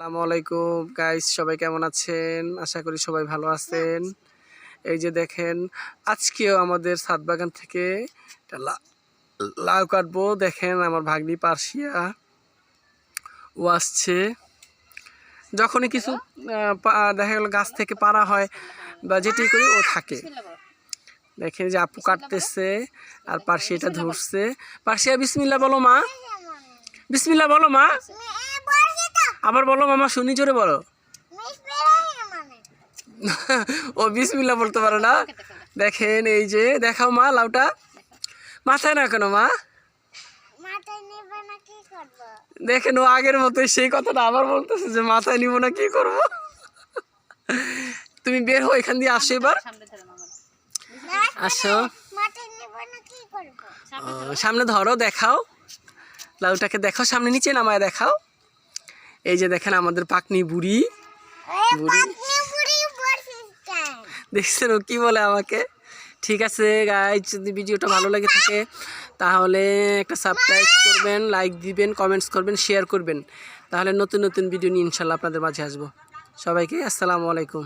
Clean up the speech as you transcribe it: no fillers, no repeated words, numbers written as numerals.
আসসালামু আলাইকুম গাইস, সবাই কেমন আছেন? আশা করি সবাই ভালো আছেন। এই যে দেখেন, আজকেও আমাদের ছাদ বাগান থেকে একটা লাউ কাটবো। দেখেন আমার ভাগ্নি পার্সিয়া ও আসছে। যখনই কিছু দেখা গেল গাছ থেকে পাড়া হয় বা যেটি করি ও থাকে। দেখেন যে আপু কাটতেছে আর পার্সিয়াটা ধরছে। পার্সিয়া বিসমিল্লাহ বলো মা, বিসমিল্লাহ বলো মা। আবার বলো মামা, শুনি, জোরে বলো। ও বিসমিল্লাহ বলতে পারো না। দেখেন এই যে দেখাও মা লাউটা, মাথায় না কেন মা? দেখেন ও আগের মতো সেই কথাটা আবার বলতেছে যে মাথায় নিব না, কি করব। তুমি বের হো এখান দিয়ে, আসো এবার আসো। সামনে ধরো, দেখাও লাউটাকে, দেখাও সামনে নিচে নামায় দেখাও। এই যে দেখেন আমাদের পাকনি বুড়ি, দেখছেন ও কি বলে আমাকে। ঠিক আছে গাইজ, যদি ভিডিওটা ভালো লেগে থাকে তাহলে একটা সাবস্ক্রাইব করবেন, লাইক দিবেন, কমেন্টস করবেন, শেয়ার করবেন। তাহলে নতুন নতুন ভিডিও নিয়ে ইনশাল্লাহ আপনাদের মাঝে আসবো। সবাইকে আসসালামু আলাইকুম।